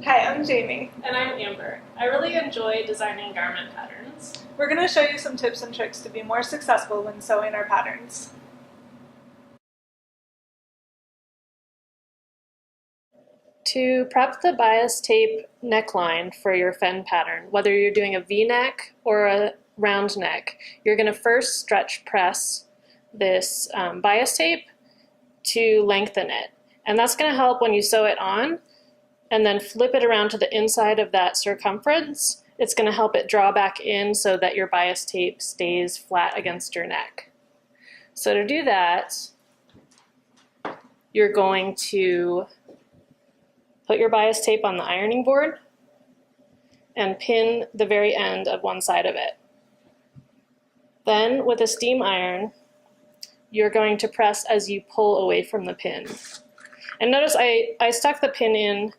Hi, I'm Jamie. And I'm Amber. I really enjoy designing garment patterns. We're going to show you some tips and tricks to be more successful when sewing our patterns. To prep the bias tape neckline for your Fen pattern, whether you're doing a V-neck or a round neck, you're going to first stretch press this bias tape to lengthen it. And that's going to help when you sew it on and then flip it around to the inside of that circumference. It's going to help it draw back in so that your bias tape stays flat against your neck. So to do that, you're going to put your bias tape on the ironing board and pin the very end of one side of it. Then with a steam iron, you're going to press as you pull away from the pin. And notice I stuck the pin in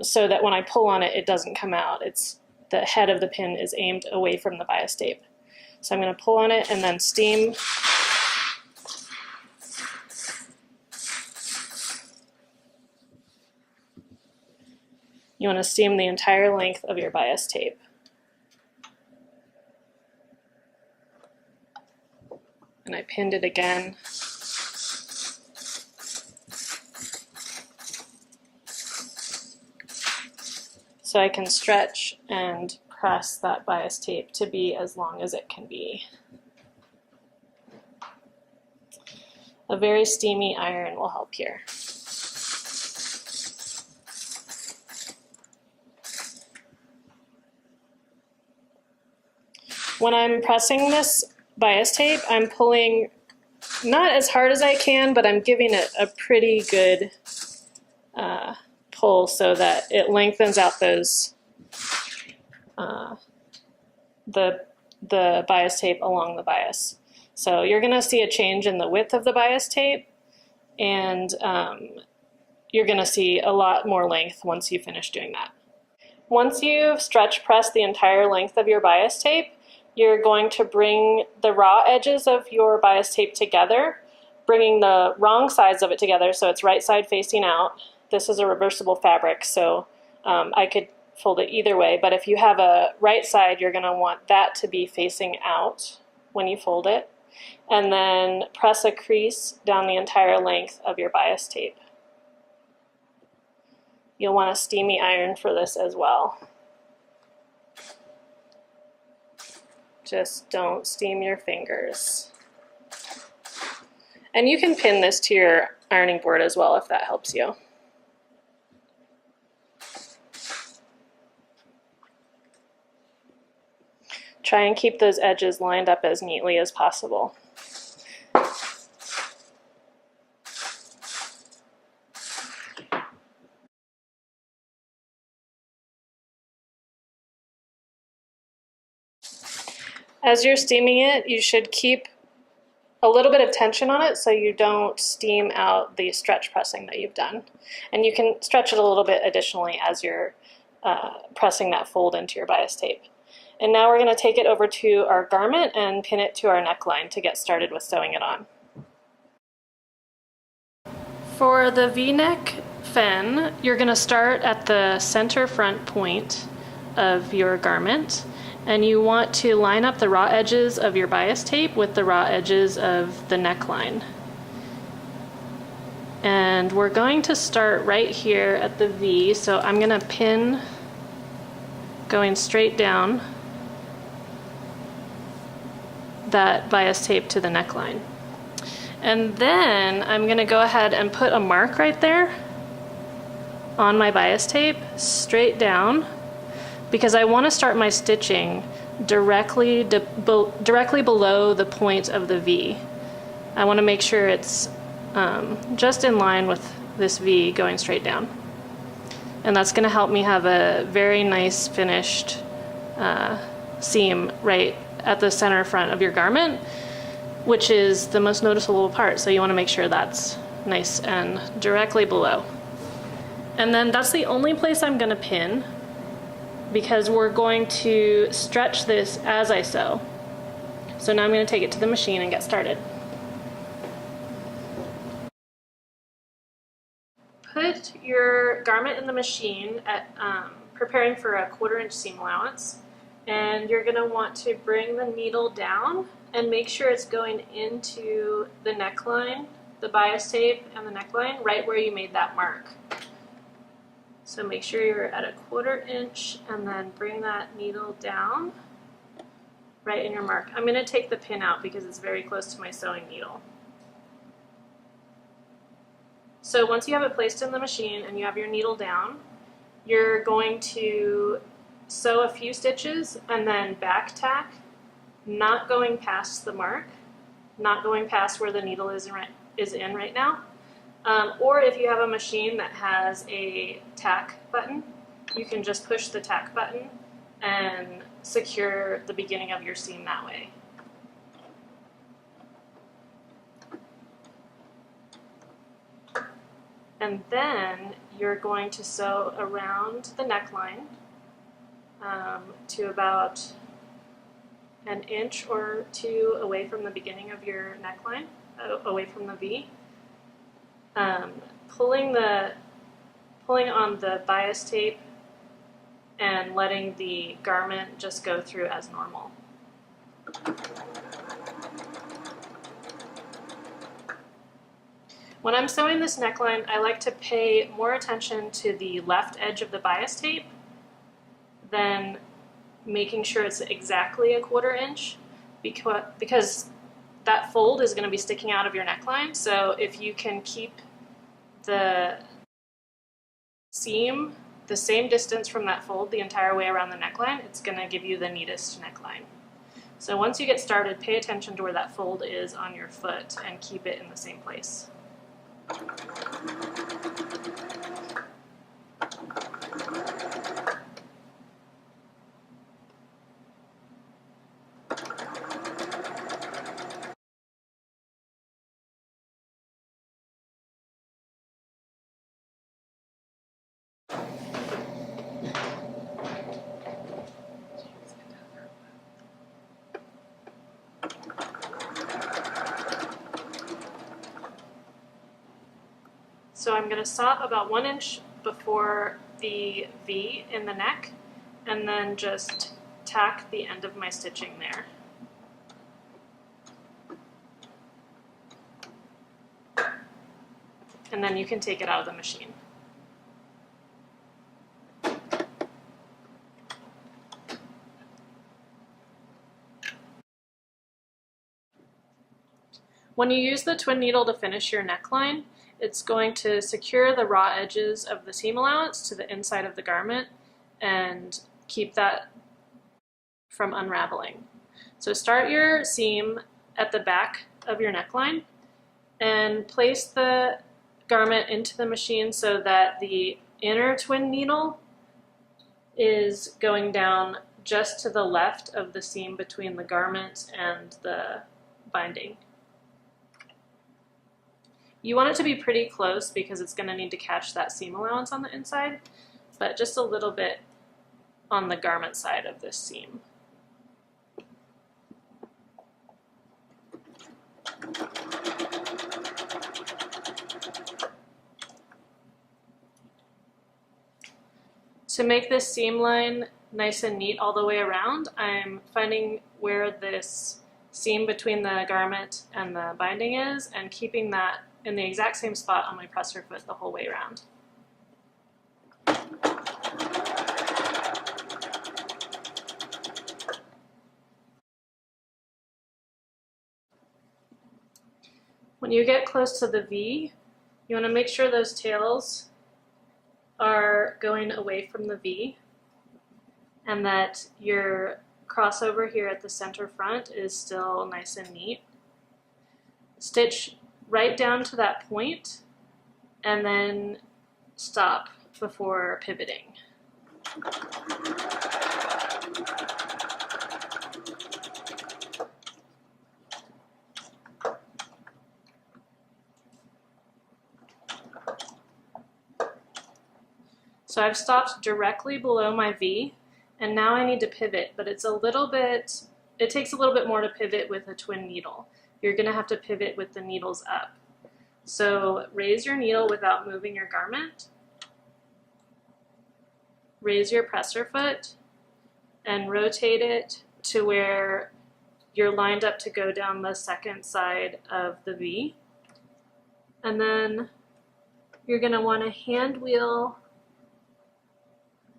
so that when I pull on it, it doesn't come out. The head of the pin is aimed away from the bias tape. So I'm going to pull on it and then steam. You want to steam the entire length of your bias tape. And I pinned it again. So I can stretch and press that bias tape to be as long as it can be. A very steamy iron will help here. When I'm pressing this bias tape, I'm pulling not as hard as I can, but I'm giving it a pretty good pull so that it lengthens out those the bias tape along the bias. So you're going to see a change in the width of the bias tape, and you're going to see a lot more length once you finish doing that. Once you've stretch pressed the entire length of your bias tape, you're going to bring the raw edges of your bias tape together, bringing the wrong sides of it together so it's right side facing out. This is a reversible fabric, so I could fold it either way, but if you have a right side, you're going to want that to be facing out when you fold it. And then press a crease down the entire length of your bias tape. You'll want a steamy iron for this as well. Just don't steam your fingers. And you can pin this to your ironing board as well if that helps you. Try and keep those edges lined up as neatly as possible. As you're steaming it, you should keep a little bit of tension on it so you don't steam out the stretch pressing that you've done. And you can stretch it a little bit additionally as you're pressing that fold into your bias tape. And now we're going to take it over to our garment and pin it to our neckline to get started with sewing it on. For the V-neck Fen, you're going to start at the center front point of your garment, and you want to line up the raw edges of your bias tape with the raw edges of the neckline. And we're going to start right here at the V, so I'm going to pin going straight down that bias tape to the neckline. And then I'm going to go ahead and put a mark right there on my bias tape straight down, because I want to start my stitching directly below the point of the V. I want to make sure it's just in line with this V going straight down. And that's going to help me have a very nice finished seam right at the center front of your garment, which is the most noticeable part. So you want to make sure that's nice and directly below. And then that's the only place I'm going to pin, because we're going to stretch this as I sew. So now I'm going to take it to the machine and get started. put your garment in the machine at preparing for a 1/4 inch seam allowance, and you're going to want to bring the needle down and make sure it's going into the neckline, the bias tape and the neckline, right where you made that mark. So make sure you're at a 1/4 inch and then bring that needle down right in your mark. I'm going to take the pin out because it's very close to my sewing needle. So once you have it placed in the machine and you have your needle down, you're going to sew a few stitches and then back tack, not going past the mark, not going past where the needle is in right now. Or if you have a machine that has a tack button, you can just push the tack button and secure the beginning of your seam that way. And then you're going to sew around the neckline to about 1 inch or 2 away from the beginning of your neckline, away from the V. Pulling on the bias tape and letting the garment just go through as normal. When I'm sewing this neckline, I like to pay more attention to the left edge of the bias tape than making sure it's exactly a 1/4 inch, because that fold is going to be sticking out of your neckline. So if you can keep the seam the same distance from that fold the entire way around the neckline, it's going to give you the neatest neckline. So once you get started, pay attention to where that fold is on your foot and keep it in the same place. So I'm going to stop about 1 inch before the V in the neck, and then just tack the end of my stitching there. And then you can take it out of the machine. When you use the twin needle to finish your neckline, it's going to secure the raw edges of the seam allowance to the inside of the garment and keep that from unraveling. So start your seam at the back of your neckline and place the garment into the machine so that the inner twin needle is going down just to the left of the seam between the garment and the binding. You want it to be pretty close because it's going to need to catch that seam allowance on the inside, but just a little bit on the garment side of this seam. To make this seam line nice and neat all the way around, I'm finding where this seam between the garment and the binding is and keeping that in the exact same spot on my presser foot the whole way around. When you get close to the V, you want to make sure those tails are going away from the V and that your crossover here at the center front is still nice and neat. Stitch right down to that point and then stop before pivoting. So I've stopped directly below my V, and now I need to pivot, but it takes a little bit more to pivot with a twin needle. You're going to have to pivot with the needles up. So raise your needle without moving your garment. Raise your presser foot and rotate it to where you're lined up to go down the second side of the V. And then you're going to want to hand wheel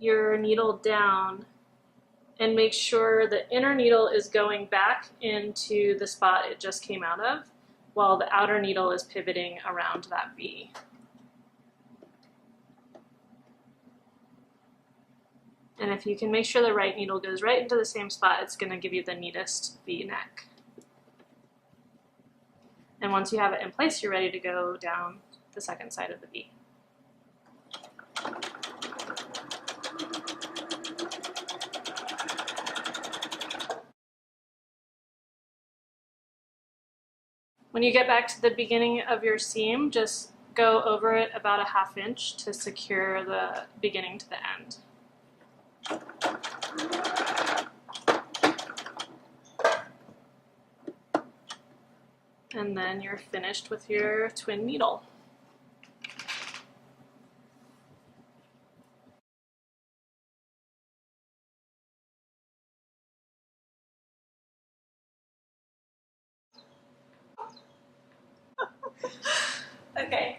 your needle down and make sure the inner needle is going back into the spot it just came out of, while the outer needle is pivoting around that V. And if you can make sure the right needle goes right into the same spot, it's going to give you the neatest V-neck. And once you have it in place, you're ready to go down the second side of the V. When you get back to the beginning of your seam, just go over it about a ½ inch to secure the beginning to the end. And then you're finished with your twin needle. Okay.